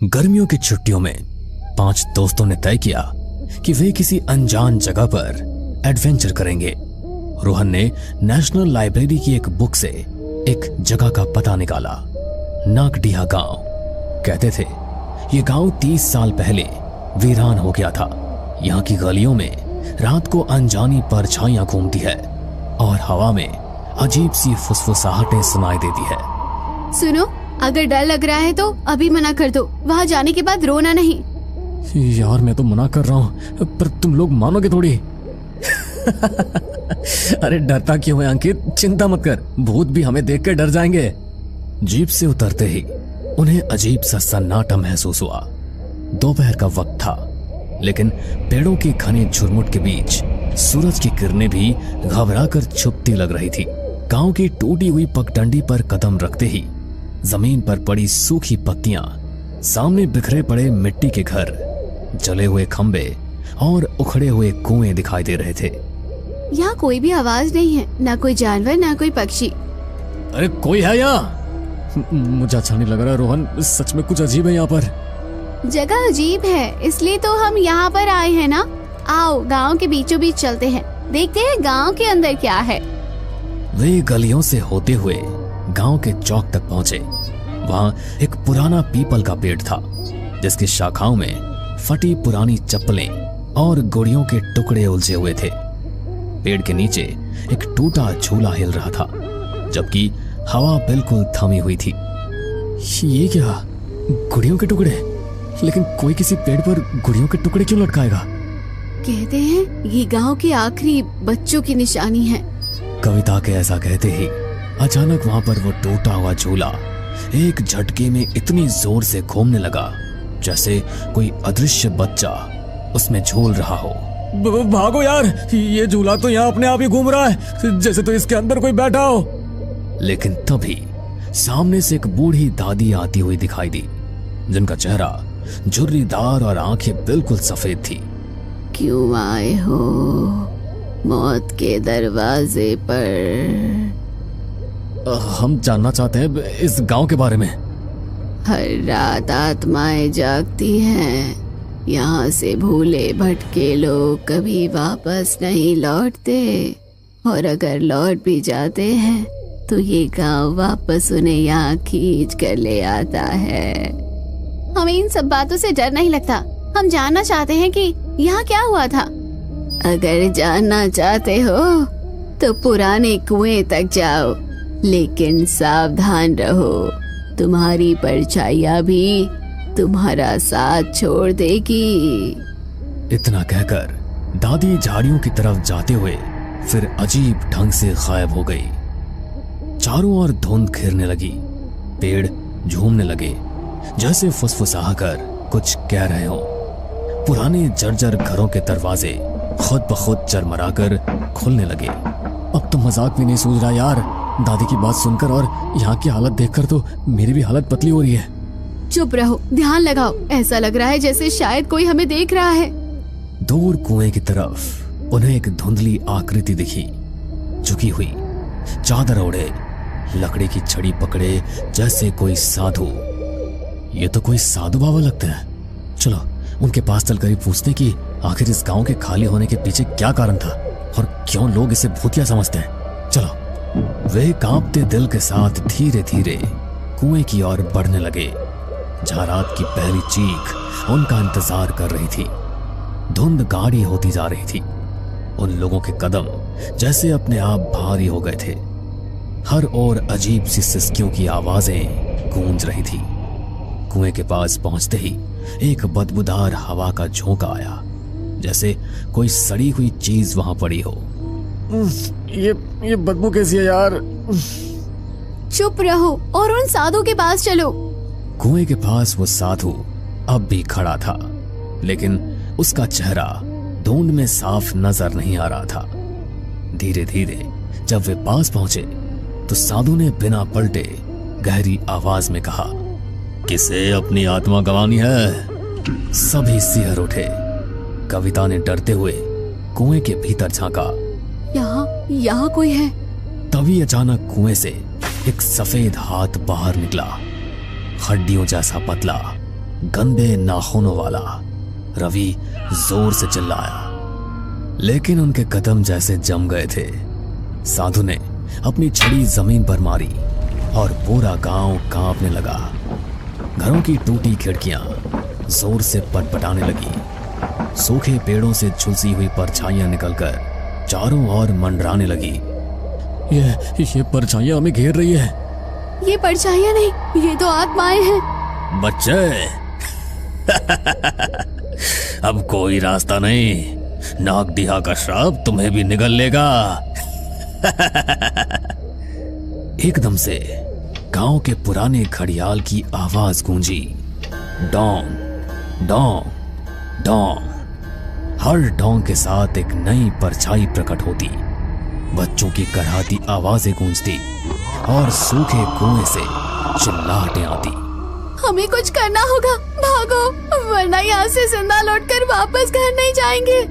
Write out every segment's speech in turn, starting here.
गर्मियों की छुट्टियों में 5 दोस्तों ने तय किया कि वे किसी अनजान जगह पर एडवेंचर करेंगे। रोहन ने नेशनल लाइब्रेरी की एक बुक से एक जगह का पता निकाला, नाकडीहा गांव। कहते थे ये गांव 30 साल पहले वीरान हो गया था। यहाँ की गलियों में रात को अनजानी परछाइयां घूमती है और हवा में अजीब सी फुसफुसाहटें सुनाई देती है। सुनो, अगर डर लग रहा है तो अभी मना कर दो, वहाँ जाने के बाद रोना नहीं। यार मैं तो मना कर रहा हूँ, पर तुम लोग मानोगे थोड़ी। अरे डरता क्यों है अंकित, चिंता मत कर, भूत भी हमें देख कर डर जाएंगे। जीप से उतरते ही उन्हें अजीब सा सन्नाटा महसूस हुआ। दोपहर का वक्त था, लेकिन पेड़ों के घने झुरमुट के बीच सूरज की किरणें भी घबराकर छुपती लग रही थी। गांव की टूटी हुई पगडंडी पर कदम रखते ही जमीन पर पड़ी सूखी पत्तियां, सामने बिखरे पड़े मिट्टी के घर, जले हुए खंबे और उखड़े हुए कुएं दिखाई दे रहे थे। यहाँ कोई भी आवाज नहीं है, ना कोई जानवर ना कोई पक्षी। अरे कोई है यहाँ? मुझे अच्छा नहीं लग रहा रोहन, सच में कुछ अजीब है यहाँ पर। जगह अजीब है, इसलिए तो हम यहाँ पर आए हैं ना। आओ गांव के बीचों बीच चलते हैं, देखते हैं गांव के अंदर क्या है। वे गलियों से होते हुए गांव के चौक तक पहुंचे। वहां एक पुराना पीपल का पेड़ था, जिसकी शाखाओं में फटी पुरानी चप्पलें और गुड़ियों के टुकड़े उलझे हुए थे। पेड़ के नीचे एक टूटा झूला हिल रहा था, जबकि हवा बिल्कुल थमी हुई थी। ये क्या, गुड़ियों के टुकड़े? लेकिन कोई किसी पेड़ पर गुड़ियों के टुकड़े क्यों लटकाएगा? कहते हैं ये गांव की आखिरी बच्चों की निशानी है। कविता के ऐसा कहते ही अचानक वहां पर वो टूटा हुआ झूला एक झटके में इतनी जोर से घूमने लगा, जैसे कोई अदृश्य बच्चा उसमें झूल रहा हो। भागो यार, ये झूला तो यहाँ अपने आप ही घूम रहा है, जैसे तो इसके अंदर कोई बैठा हो। लेकिन तभी सामने से एक बूढ़ी दादी आती हुई दिखाई दी, जिनका चेहरा झुर्रीदार और आंखें बिल्कुल सफेद थी। क्यों आए हो मौत के दरवाजे पर? हम जानना चाहते हैं इस गांव के बारे में। हर रात आत्माएं जागती हैं। यहाँ से भूले भटके लोग कभी वापस नहीं लौटते, और अगर लौट भी जाते हैं तो ये गांव वापस उन्हें यहाँ खींच कर ले आता है। हमें इन सब बातों से डर नहीं लगता, हम जानना चाहते हैं कि यहाँ क्या हुआ था। अगर जानना चाहते हो तो पुराने कुएं तक जाओ, लेकिन सावधान रहो, तुम्हारी परछाइयां भी तुम्हारा साथ छोड़ देगी। इतना कहकर दादी झाड़ियों की तरफ जाते हुए फिर अजीब ढंग से गायब हो गई। चारों ओर धुंध घिरने लगी, पेड़ झूमने लगे, जैसे फुसफुसा कर कुछ कह रहे हो। पुराने जर्जर घरों के दरवाजे खुद ब खुद चरमराकर खुलने लगे। अब तो मजाक भी नहीं सूझ रहा यार, दादी की बात सुनकर और यहाँ की हालत देखकर तो मेरी भी हालत पतली हो रही है। चुप रहो, ध्यान लगाओ, ऐसा लग रहा है जैसे शायद कोई हमें देख रहा है। दूर कुएं की तरफ उन्हें एक धुंधली आकृति दिखी, झुकी हुई, चादर ओढ़े, लकड़ी की छड़ी पकड़े, जैसे कोई साधु। ये तो कोई साधु बाबा लगते हैं। चलो उनके पास चलकर ही पूछते कि आखिर इस गांव के खाली होने के पीछे क्या कारण था और क्यों लोग इसे भूतिया समझते हैं। चलो। वे कांपते दिल के साथ धीरे धीरे कुएं की ओर बढ़ने लगे, जहां रात की पहली चीख उनका इंतजार कर रही थी। धुंध गाढ़ी होती जा रही थी, उन लोगों के कदम जैसे अपने आप भारी हो गए थे। हर ओर अजीब सी सिसकियों की आवाजें गूंज रही थी। कुएं के पास पहुंचते ही एक बदबूदार हवा का झोंका आया, जैसे कोई सड़ी हुई चीज वहां पड़ी हो। ये बदबू कैसी है यार? चुप रहो और उन साधु के पास चलो। कुएं के पास वो साधु अब भी खड़ा था, लेकिन उसका चेहरा धुंध में साफ नजर नहीं आ रहा था। धीरे धीरे जब वे पास पहुंचे तो साधु ने बिना पलटे गहरी आवाज में कहा, किसे अपनी आत्मा गंवानी है? सभी सिहर उठे। कविता ने डरते हुए कुएं के भीतर झांका। यहाँ कोई है। तभी अचानक कुएं से एक सफेद हाथ बाहर निकला, हड्डियों जैसा पतला, गंदे नाखूनों वाला रवि जोर से चिल्लाया, लेकिन उनके कदम जैसे जम गए थे। साधु ने अपनी छड़ी जमीन पर मारी और पूरा गांव कांपने लगा। घरों की टूटी खिड़कियां जोर से पटपटाने लगी। सूखे पेड़ों से झुलसी हुई परछाइयां निकलकर चारों ओर मंडराने लगी। ये परछाइयां हमें घेर रही है। ये परछाइयां नहीं, ये तो आत्माएं हैं। बच्चे अब कोई रास्ता नहीं, नागडिहा का श्राप तुम्हें भी निगल लेगा। एकदम से गांव के पुराने घड़ियाल की आवाज गूंजी, डोंग डोंग डोंग। हर डोंग के साथ एक नई परछाई प्रकट होती, बच्चों की कराहती आवाजें गूंजती और सूखे कुएं से चिल्लाहटें आती। हमें कुछ करना होगा, भागो, वरना यहाँ से जिंदा लौटकर वापस घर नहीं जाएंगे।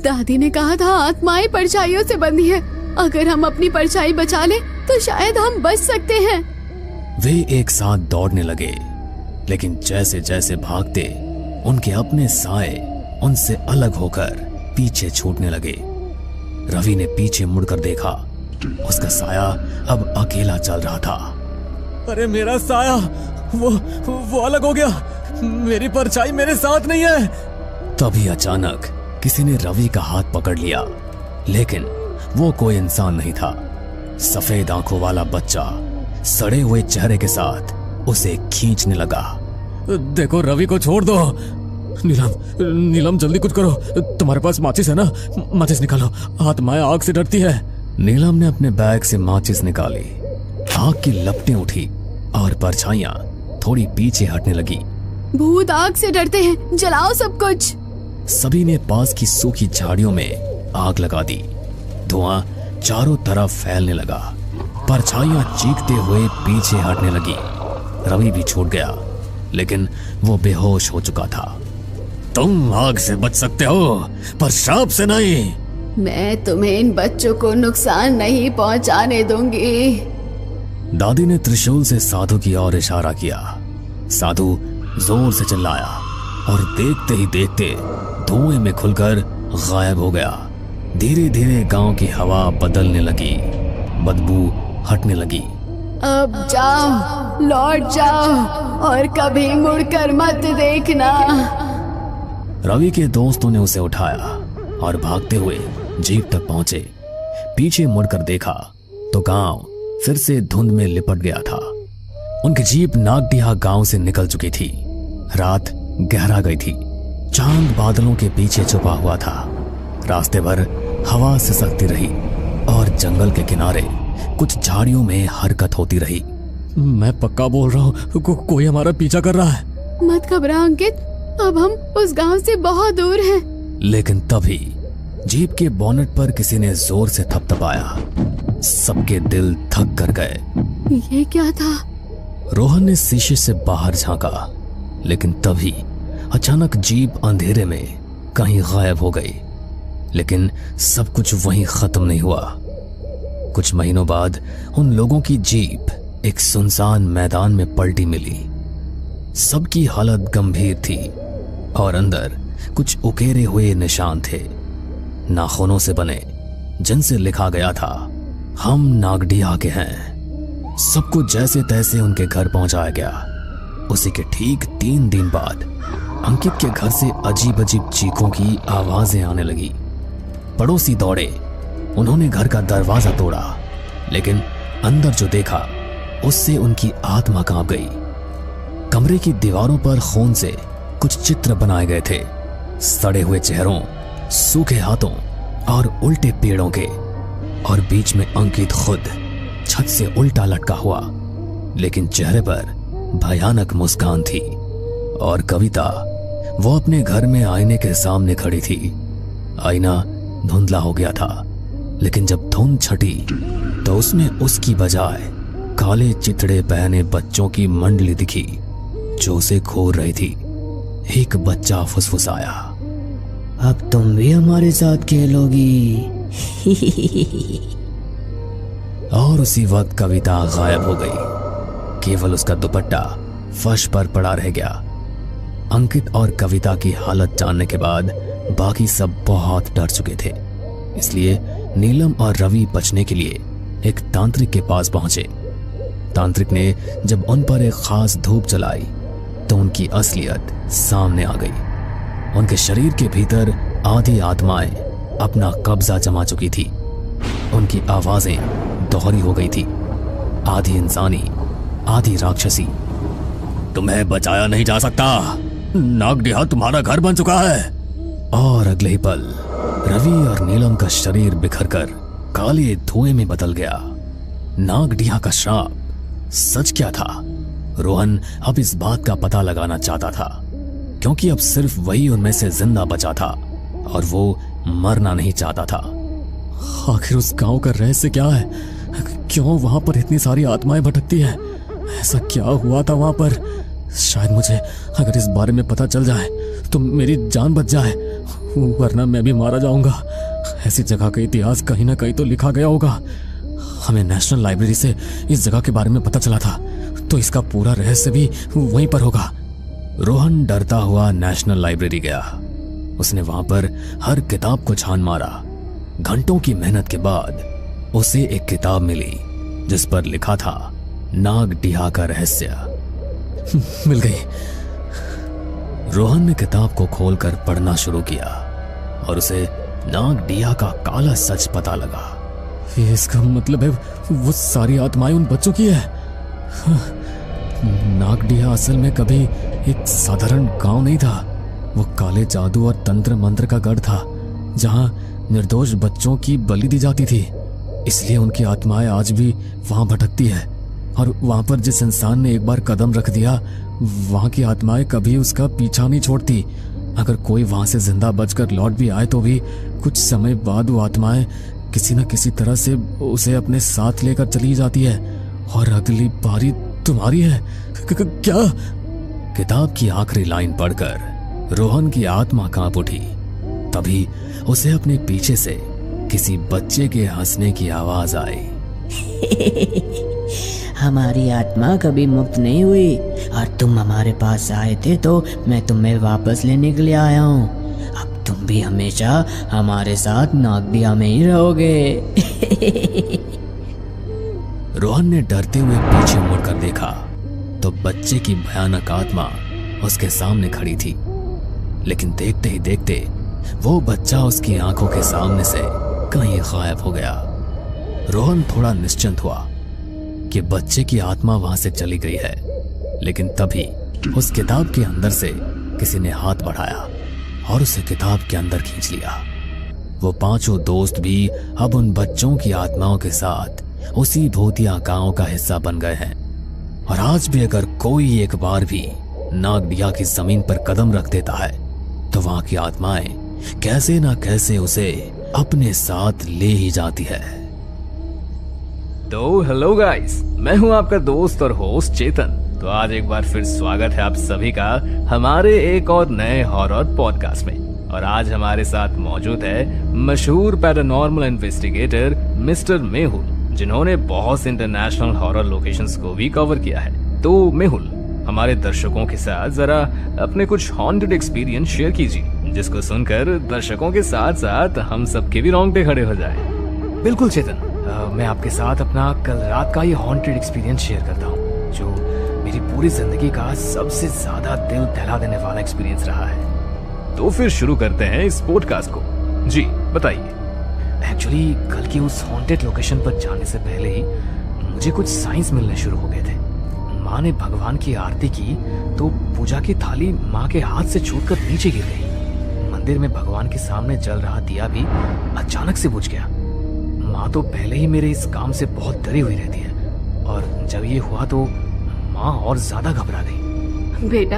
दादी ने कहा था आत्माएं परछाइयों से बंधी है, अगर हम अपनी परछाई बचा लें तो शायद हम बच सकते हैं। वे एक साथ दौड़ने लगे, लेकिन जैसे जैसे भागते उनके अपने साए उनसे अलग होकर पीछे छूटने लगे। रवि ने पीछे मुड़कर देखा, उसका साया अब अकेला चल रहा था। अरे मेरा साया, वो अलग हो गया, मेरी परछाई मेरे साथ नहीं है। तभी अचानक किसी ने रवि का हाथ पकड़ लिया, लेकिन वो कोई इंसान नहीं था। सफेद आंखों वाला बच्चा सड़े हुए चेहरे के साथ उसे खींचने लगा। देखो, रवि को छोड़ दो। नीलम जल्दी कुछ करो, तुम्हारे पास माचिस है ना? माचिस निकालो, आत्माएं आग से डरती है। नीलम ने अपने बैग से माचिस निकाली, आग की लपटें उठी और परछाइयां थोड़ी पीछे हटने लगी। भूत आग से डरते हैं, जलाओ सब कुछ। सभी ने पास की सूखी झाड़ियों में आग लगा दी। धुआं चारों तरफ फैलने लगा, परछाइयां चीखते हुए पीछे हटने लगी। रवि भी छूट गया, लेकिन वो बेहोश हो चुका था। तुम आग से बच सकते हो, पर श्राप से नहीं। मैं तुम्हें इन बच्चों को नुकसान नहीं पहुंचाने दूंगी। दादी ने त्रिशूल से साधु की ओर इशारा किया। साधु जोर से चिल्लाया और देखते ही देखते धुएं में खुलकर गायब हो गया। धीरे धीरे गांव की हवा बदलने लगी, बदबू हटने लगी। अब जाओ, लौट जाओ और कभी मुड़कर मत देखना। रवि के दोस्तों ने उसे उठाया और भागते हुए जीप तक पहुंचे। पीछे मुड़कर देखा तो गांव फिर से धुंध में लिपट गया था। उनकी जीप नागडिहा गांव से निकल चुकी थी। रात गहरा गई थी, चांद बादलों के पीछे छुपा हुआ था। रास्ते भर हवा सिसकती रही और जंगल के किनारे कुछ झाड़ियों में हरकत होती रही। मैं पक्का बोल रहा हूँ, कोई हमारा पीछा कर रहा है। मत घबरा अंकित, अब हम उस गांव से बहुत दूर हैं। लेकिन तभी जीप के बोनेट पर किसी ने जोर से थपथपाया। सबके दिल थक कर गए। ये क्या था? रोहन ने शीशे से बाहर झांका, लेकिन तभी अचानक जीप अंधेरे में कहीं गायब हो गई। लेकिन सब कुछ वहीं खत्म नहीं हुआ। कुछ महीनों बाद उन लोगों की जीप एक सुनसान मैदान में पलटी मिली। सबकी हालत गंभीर थी और अंदर कुछ उकेरे हुए निशान थे, नाखूनों से बने, जिनसे लिखा गया था, हम नागडिहा के हैं। सबको जैसे तैसे उनके घर पहुंचाया गया। उसी के ठीक 3 दिन बाद अंकित के घर से अजीब अजीब चीखों की आवाजें आने लगी। पड़ोसी दौड़े, उन्होंने घर का दरवाजा तोड़ा, लेकिन अंदर जो देखा उससे उनकी आत्मा कांप गई। कमरे की दीवारों पर खून से कुछ चित्र बनाए गए थे, सड़े हुए चेहरों, सूखे हाथों और उल्टे पेड़ों के, और बीच में अंकित खुद छत से उल्टा लटका हुआ, लेकिन चेहरे पर भयानक मुस्कान थी। और कविता, वो अपने घर में आईने के सामने खड़ी थी। आईना धुंधला हो गया था, लेकिन जब धुंध छटी तो उसमें उसकी बजाय काले चितड़े पहने बच्चों की मंडली दिखी जो उसे घूर रही थी। एक बच्चा फुसफुसाया, अब तुम भी हमारे साथ खेलोगी। और उसी वक्त कविता गायब हो गई। केवल उसका दुपट्टा फर्श पर पड़ा रह गया। अंकित और कविता की हालत जानने के बाद बाकी सब बहुत डर चुके थे, इसलिए नीलम और रवि बचने के लिए एक तांत्रिक के पास पहुंचे। तांत्रिक ने जब उन पर एक खास धूप जलाई तो उनकी असलियत सामने आ गई। उनके शरीर के भीतर आधी आत्माएं अपना कब्जा जमा चुकी थी। उनकी आवाजें दोहरी हो गई थी, आधी इंसानी आधी राक्षसी। तुम्हें बचाया नहीं जा सकता, नागडिहा तुम्हारा घर बन चुका है। और अगले ही पल रवि और नीलम का शरीर बिखरकर काले धुएं में बदल गया। नागडिहा का श्राप सच क्या था? रोहन अब इस बात का पता लगाना चाहता था, क्योंकि अब सिर्फ वही उनमें से जिंदा बचा था और वो मरना नहीं चाहता था। आखिर उस गांव का रहस्य क्या है? क्यों वहां पर इतनी सारी आत्माएं भटकती हैं? ऐसा क्या हुआ था वहां पर? शायद मुझे अगर इस बारे में पता चल जाए तो मेरी जान बच जाए, वरना मैं भी मारा जाऊंगा। ऐसी जगह का इतिहास कहीं ना कहीं तो लिखा गया होगा। हमें नेशनल लाइब्रेरी से इस जगह के बारे में पता चला था, तो इसका पूरा रहस्य भी वहीं पर होगा। रोहन डरता हुआ नेशनल लाइब्रेरी गया। उसने वहां पर हर किताब को छान मारा। घंटों की मेहनत के बाद उसे एक किताब मिली जिस पर लिखा था नागडिहा का रहस्य। मिल गई। रोहन ने किताब को खोलकर पढ़ना शुरू किया और उसे नागडिहा का काला सच पता लगा। इसका मतलब है वो सारी आत्माएं उन बच्चों की है। नागडिहा असल में कभी एक साधारण गांव नहीं था। वो काले जादू और तंत्र मंत्र का गढ़ था, जहां निर्दोष बच्चों की बलि दी जाती थी। इसलिए उनकी आत्माएं आज भी वहां भटकती है, और वहां पर जिस इंसान ने एक बार कदम रख दिया, वहां की आत्माएं कभी उसका पीछा नहीं छोड़ती। अगर कोई वहां से जिंदा बचकर लौट भी आए तो भी कुछ समय बाद वो आत्माएं किसी न किसी तरह से उसे अपने साथ लेकर चली जाती है। और अगली बारी तुम्हारी है। क्या? किताब की आखिरी लाइन पढ़कर रोहन की आत्मा कांप उठी। तभी उसे अपने पीछे से किसी बच्चे के हंसने की आवाज आई। हमारी आत्मा कभी मुक्त नहीं हुई, और तुम हमारे पास आए थे तो मैं तुम्हें वापस लेने के लिए आया हूँ। अब तुम भी हमेशा हमारे साथ नागडिहा में ही रहोगे। रोहन ने डरते हुए पीछे मुड़कर देखा तो बच्चे की भयानक आत्मा उसके सामने खड़ी थी। लेकिन देखते ही देखते वो बच्चा उसकी आंखों के सामने से कहीं गायब हो गया। रोहन थोड़ा निश्चिंत हुआ कि बच्चे की आत्मा वहां से चली गई है, लेकिन तभी उस किताब के अंदर से किसी ने हाथ बढ़ाया और उसे किताब के अंदर खींच लिया। वो पांचों दोस्त भी अब उन बच्चों की आत्माओं के साथ उसी भूतिया गांव का हिस्सा बन गए हैं। और आज भी अगर कोई एक बार भी नागडिहा की जमीन पर कदम रख देता है तो वहां की आत्माएं कैसे ना कैसे उसे अपने साथ ले ही जाती है। तो हेलो गाइस, मैं हूं आपका दोस्त और होस्ट चेतन। तो आज एक बार फिर स्वागत है आप सभी का हमारे एक और नए हॉरर पॉडकास्ट में। और आज हमारे साथ मौजूद है मशहूर पैरानॉर्मल इन्वेस्टिगेटर मिस्टर मेहुल, जिन्होंने बहुत से इंटरनेशनल हॉरर लोकेशंस को भी कवर किया है। तो मेहुल, हमारे दर्शकों के साथ जरा अपने कुछ हॉन्टेड एक्सपीरियंस शेयर कीजिए, जिसको सुनकर दर्शकों के साथ साथ हम सबके भी रोंगटे खड़े हो जाए। बिल्कुल चेतन, मैं आपके साथ अपना कल रात का ये हॉन्टेड एक्सपीरियंस शेयर करता हूँ, जो मेरी पूरी जिंदगी का सबसे ज्यादा दिल दहला देने वाला एक्सपीरियंस रहा है। तो फिर शुरू करते हैं इस पॉडकास्ट को। जी बताइए। एक्चुअली कल की उस हॉन्टेड लोकेशन पर जाने से पहले ही मुझे कुछ साइंस मिलने शुरू हो गए थे। माँ ने भगवान की आरती की तो पूजा की थाली माँ के हाथ से छूटकर नीचे गिर गई। मंदिर में भगवान के सामने जल रहा दिया भी अचानक से बुझ गया। माँ तो पहले ही मेरे इस काम से बहुत डरी हुई रहती है, और जब ये हुआ तो माँ और ज्यादा घबरा गई। बेटा,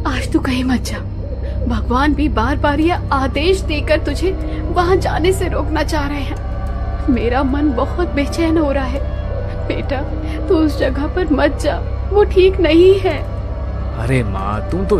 आज तू कहीं मत जा। भगवान भी बार बार यह आदेश देकर तुझे वहाँ जाने से रोकना चाह रहे हैं। मेरा मन बहुत बेचैन हो रहा है। बेटा, तू उस जगह पर मत जा, वो ठीक नहीं है। अरे माँ, तुम तो